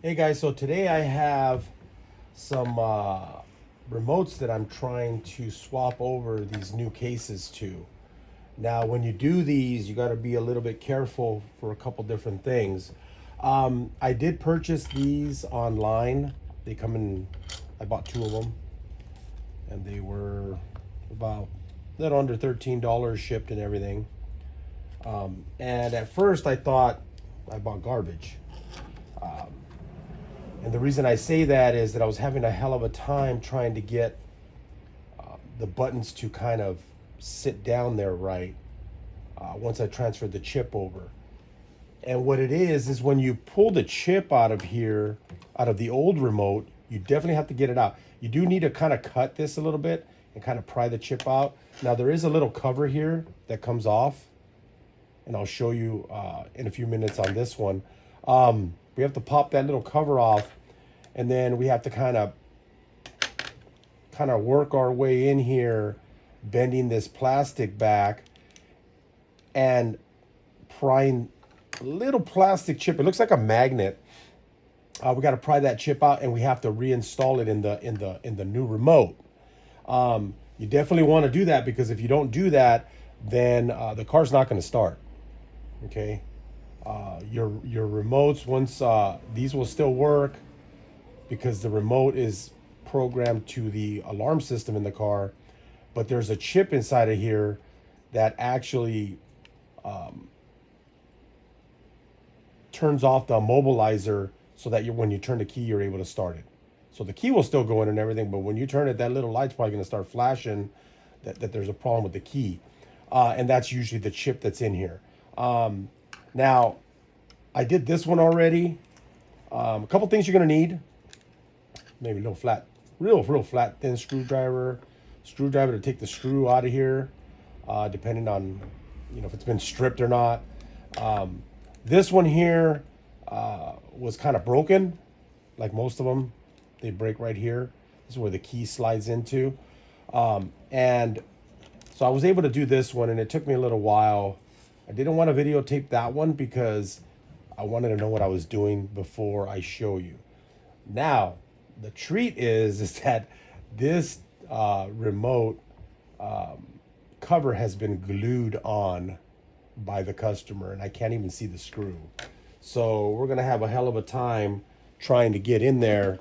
Hey guys, so today I have some remotes that I'm trying to swap over these new cases to. Now, when you do these, you got to be a little bit careful for a couple different things. I did purchase these online. They come in, I bought two of them, and they were about a little under $13 shipped and everything. And at first, I thought I bought garbage. And the reason I say that is that I was having a hell of a time trying to get the buttons to kind of sit down there right once I transferred the chip over. And what it is when you pull the chip out of here, out of the old remote, you definitely have to get it out. You do need to kind of cut this a little bit and kind of pry the chip out. Now there is a little cover here that comes off, and I'll show you in a few minutes on this one. We have to pop that little cover off, and then we have to kind of work our way in here, bending this plastic back and prying a little plastic chip. It looks like a magnet. We got to pry that chip out, and we have to reinstall it in the new remote. You definitely want to do that, because if you don't do that, then the car's not going to start. Okay. Your remotes, once these will still work because the remote is programmed to the alarm system in the car, but there's a chip inside of here that actually turns off the immobilizer so that when you turn the key, you're able to start it. So the key will still go in and everything, but when you turn it, that little light's probably going to start flashing that there's a problem with the key. And that's usually the chip that's in here. Now, I did this one already. A couple things you're going to need. Maybe a little flat, real flat, thin screwdriver to take the screw out of here, depending on, if it's been stripped or not. This one here was kind of broken, like most of them. They break right here. This is where the key slides into. And so I was able to do this one, and it took me a little while. I didn't want to videotape that one because I wanted to know what I was doing before I show you. Now, the treat is that this remote cover has been glued on by the customer, and I can't even see the screw. So we're gonna have a hell of a time trying to get in there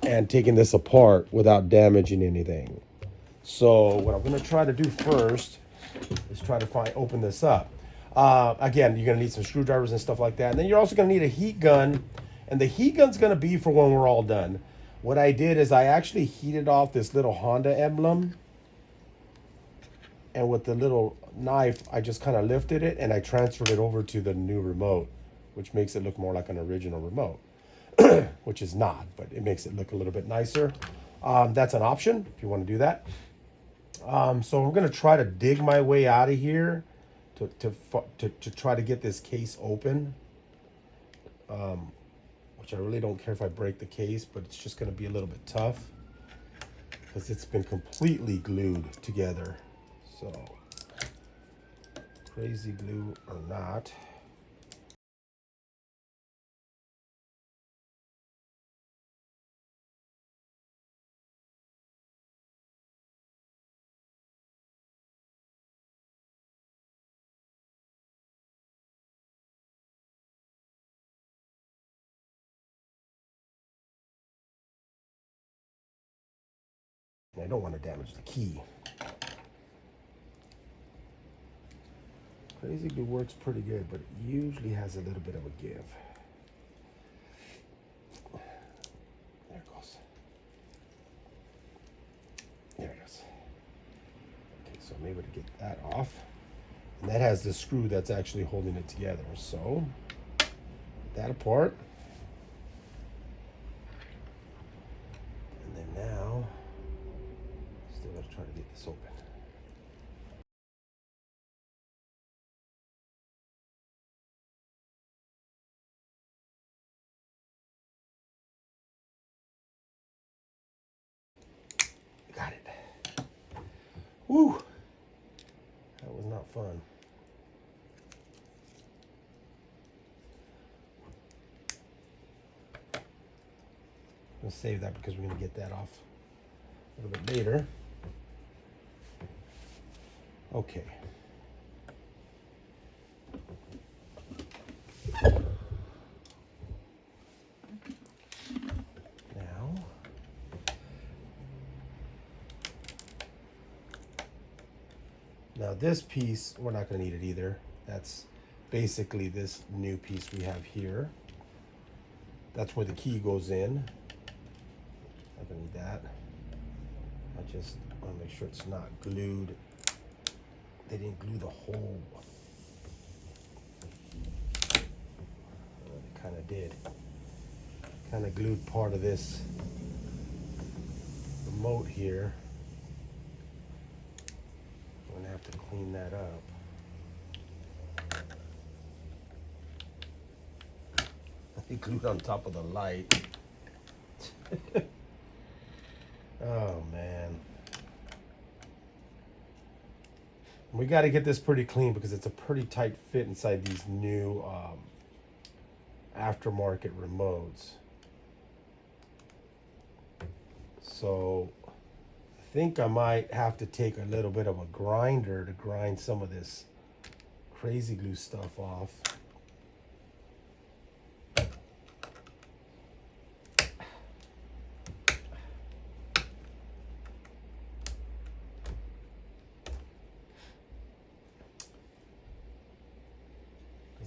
and taking this apart without damaging anything. So what I'm gonna try to do first is try to open this up. Again, you're gonna need some screwdrivers and stuff like that. And then you're also gonna need a heat gun, and the heat gun's gonna be for when we're all done. What I did is I actually heated off this little Honda emblem, and with the little knife, I just kind of lifted it and I transferred it over to the new remote, which makes it look more like an original remote, which is not, but it makes it look a little bit nicer. That's an option if you want to do that. So I'm going to try to dig my way out of here to try to get this case open, which I really don't care if I break the case, but it's just going to be a little bit tough because it's been completely glued together. So, crazy glue or not. I don't want to damage the key. Crazy glue works pretty good, but it usually has a little bit of a give. There it goes. There it goes. Okay, so I'm able to get that off. And that has the screw that's actually holding it together. So, get that apart. And then now, still got to try to get this open. Got it. Woo! That was not fun. I'm gonna save that because we're gonna get that off a little bit later. Okay. Now this piece, we're not gonna need it either. That's basically this new piece we have here. That's where the key goes in. Not gonna need that. I just wanna make sure it's not glued. They didn't glue the hole. Well, they kinda did. Kinda glued part of this remote here. I'm gonna have to clean that up. They glued on top of the light. Oh man. We got to get this pretty clean because it's a pretty tight fit inside these new aftermarket remotes. So I think I might have to take a little bit of a grinder to grind some of this crazy glue stuff off.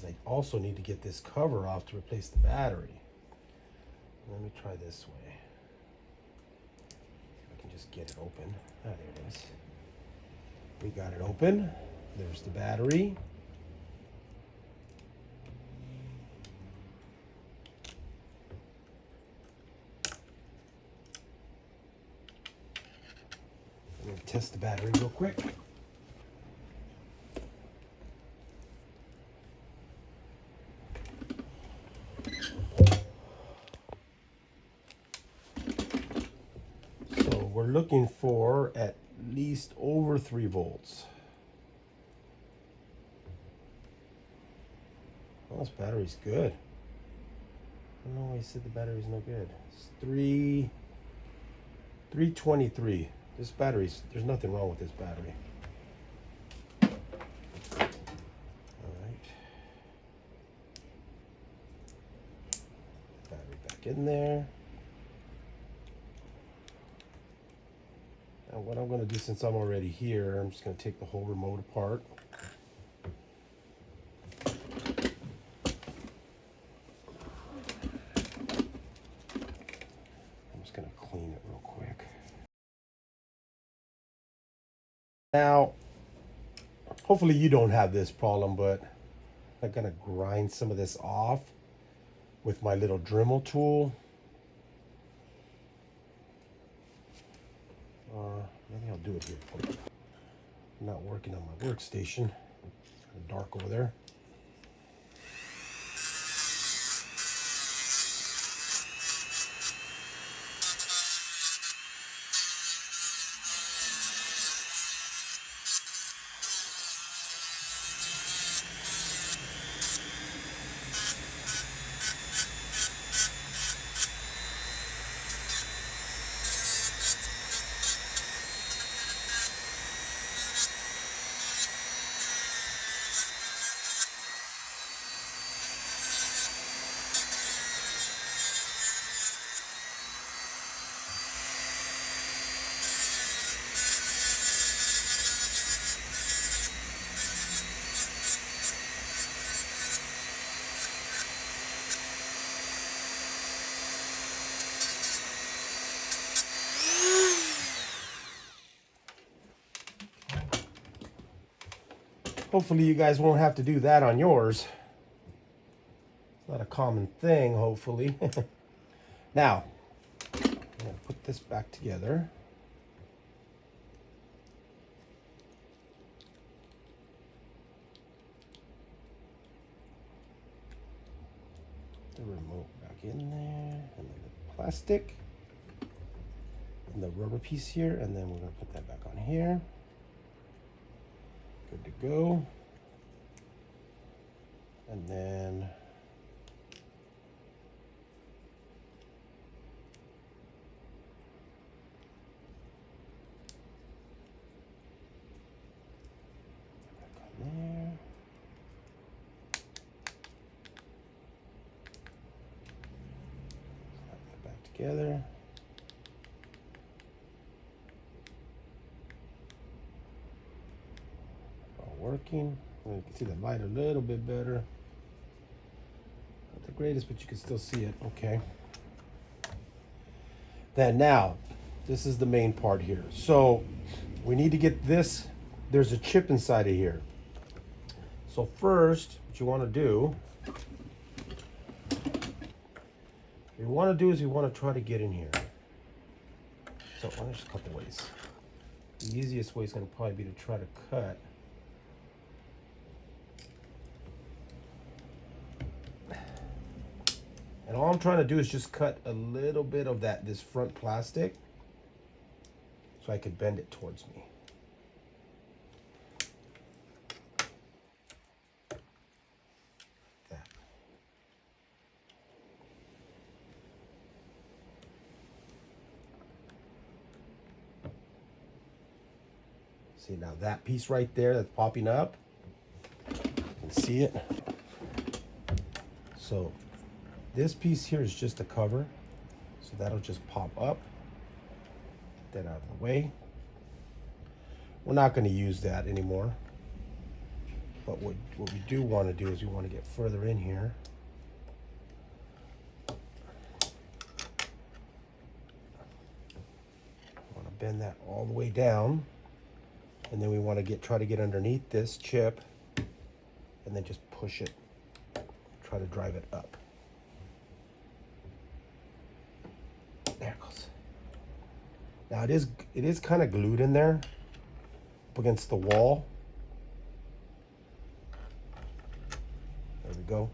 I also need to get this cover off to replace the battery. Let me try this way. See if I can just get it open. Ah, there it is. We got it open. There's the battery. I'm going to test the battery real quick. We're looking for at least over 3 volts. Well, this battery's good. I don't know why he said the battery's no good. It's 323. This battery's, there's nothing wrong with this battery. All right. Battery back in there. Now what I'm going to do, since I'm already here, I'm just going to take the whole remote apart. I'm just going to clean it real quick. Now, hopefully you don't have this problem, but I'm going to grind some of this off with my little Dremel tool. Maybe I'll do it here. I'm not working on my workstation. It's kind of dark over there. Hopefully you guys won't have to do that on yours. It's not a common thing, hopefully. Now, I'm going to put this back together. The remote back in there, and then the plastic, and the rubber piece here, and then we're going to put that back on here. Good to go. And then together. All working. You can see the light a little bit better. Not the greatest, but you can still see it. Okay. Then now, this is the main part here. So we need to get this. There's a chip inside of here. So first, what you want to do, is you want to try to get in here. So there's a couple ways. The easiest way is going to probably be to try to cut. And all I'm trying to do is just cut a little bit of this front plastic so I could bend it towards me. That. See, now that piece right there that's popping up, you can see it. So this piece here is just a cover, so that'll just pop up. Get that out of the way. We're not going to use that anymore, but what we do want to do is we want to get further in here. We want to bend that all the way down, and then we want to try to get underneath this chip, and then just push it, try to drive it up. There it goes. Now it is kind of glued in there up against the wall. There we go.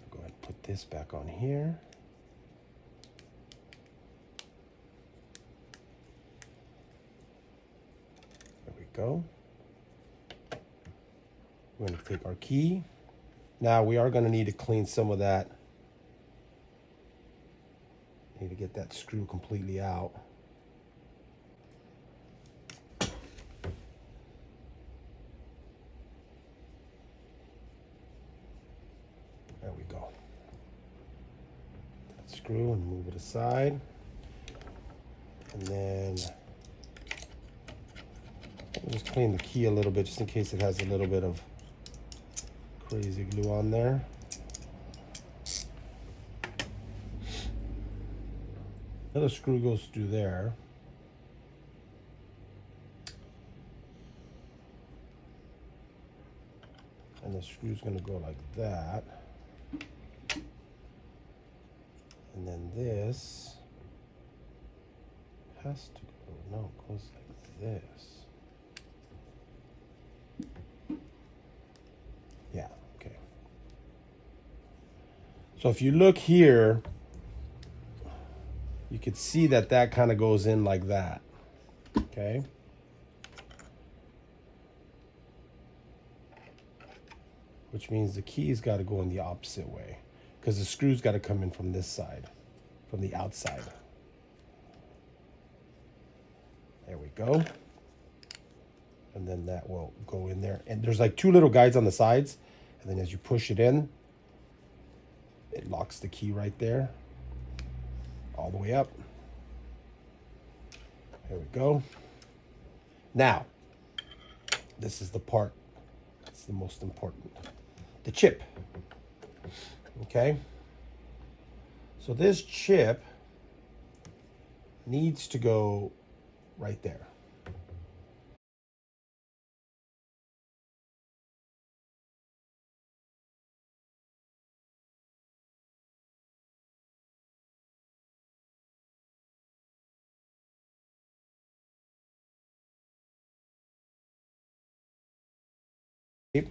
Go ahead and put this back on here. Go. We're going to take our key. Now we are going to need to clean some of that. Need to get that screw completely out. There we go. That screw and move it aside. And then we'll just clean the key a little bit just in case it has a little bit of crazy glue on there. Another screw goes through there. And the screw's going to go like that. And then this has to go, no, it goes like this. Yeah, okay. So if you look here, you could see that kind of goes in like that, okay? Which means the key's got to go in the opposite way because the screw's got to come in from this side, from the outside. There we go. And then that will go in there. And there's like two little guides on the sides. And then as you push it in, it locks the key right there. All the way up. There we go. Now, this is the part that's the most important. The chip. Okay? So this chip needs to go right there. We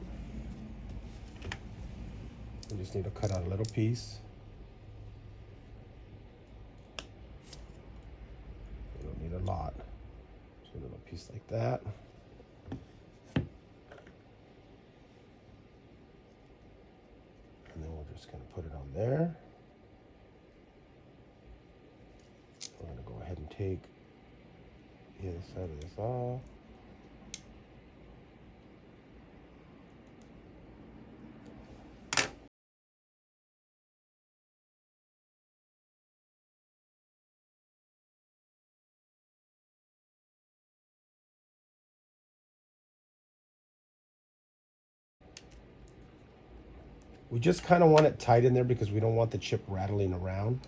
just need to cut out a little piece. We don't need a lot. Just a little piece like that. And then we'll just going to put it on there. We're going to go ahead and take the other side of this off. We just kind of want it tight in there because we don't want the chip rattling around.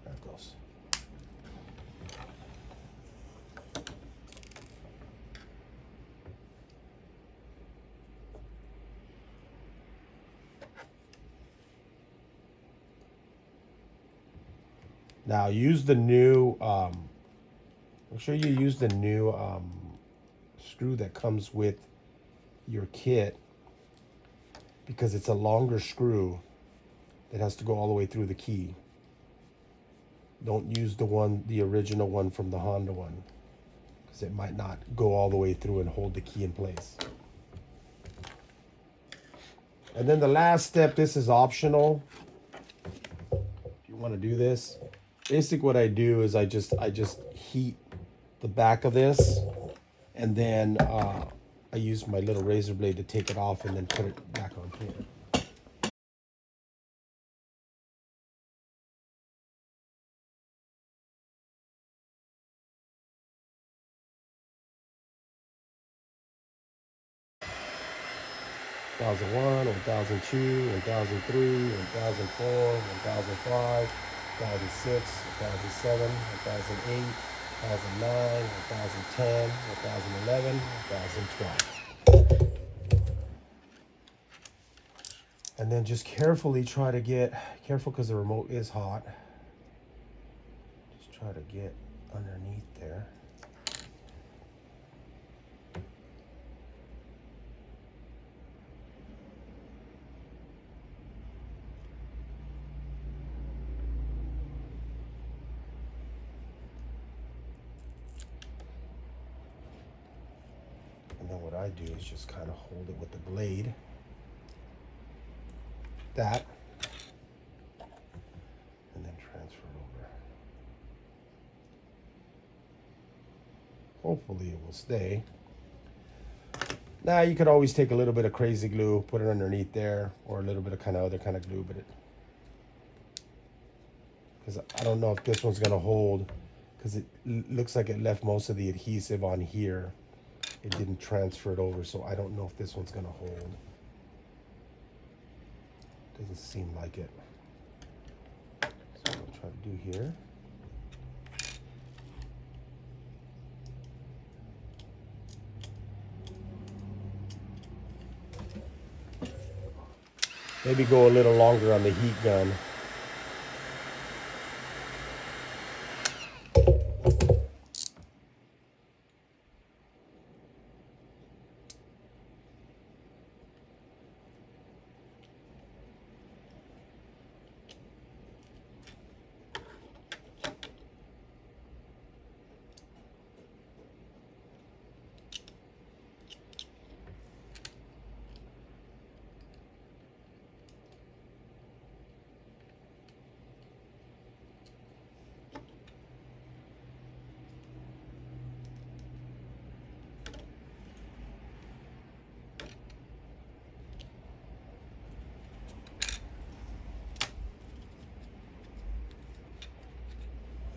There it goes. Now use the new, make sure you use the new screw that comes with your kit, because it's a longer screw that has to go all the way through the key. Don't use the original one from the Honda one, because it might not go all the way through and hold the key in place. And then the last step, this is optional. If you want to do this, basically what I do is I just heat the back of this, and then I use my little razor blade to take it off and then put it back on here. One 1001, 1002, 1003, 1004, 1005, 1006, 1007, 1008, 1009, 1010, 1011, 1012. And then just carefully try to get, careful because the remote is hot. Just try to get underneath there. And then what I do is just kind of hold it with the blade. That. And then transfer it over. Hopefully it will stay. Now you could always take a little bit of crazy glue, put it underneath there, or a little bit of kind of other kind of glue, but because I don't know if this one's gonna hold, because it looks like it left most of the adhesive on here. It didn't transfer it over, so I don't know if this one's gonna hold. Doesn't seem like it. So what I'll try to do here. Maybe go a little longer on the heat gun.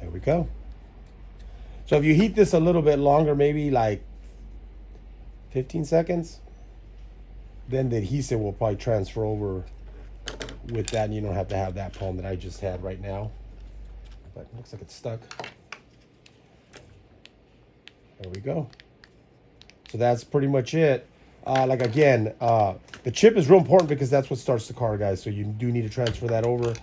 There we go. So if you heat this a little bit longer, maybe like 15 seconds, then the adhesive will probably transfer over with that, and you don't have to have that problem that I just had right now. But it looks like it's stuck. There we go. So that's pretty much it. Like again, the chip is real important because that's what starts the car, guys. So you do need to transfer that over.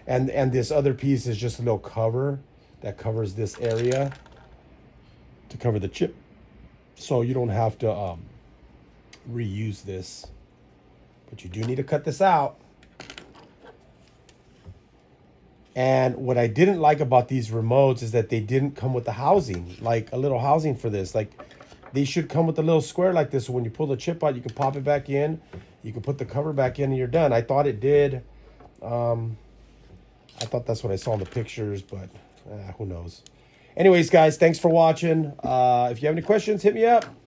And this other piece is just a little cover that covers this area to cover the chip. So you don't have to reuse this. But you do need to cut this out. And what I didn't like about these remotes is that they didn't come with the housing, like a little housing for this. Like they should come with a little square like this. So when you pull the chip out, you can pop it back in. You can put the cover back in and you're done. I thought it did. I thought that's what I saw in the pictures, but who knows. Anyways, guys, thanks for watching. If you have any questions, hit me up.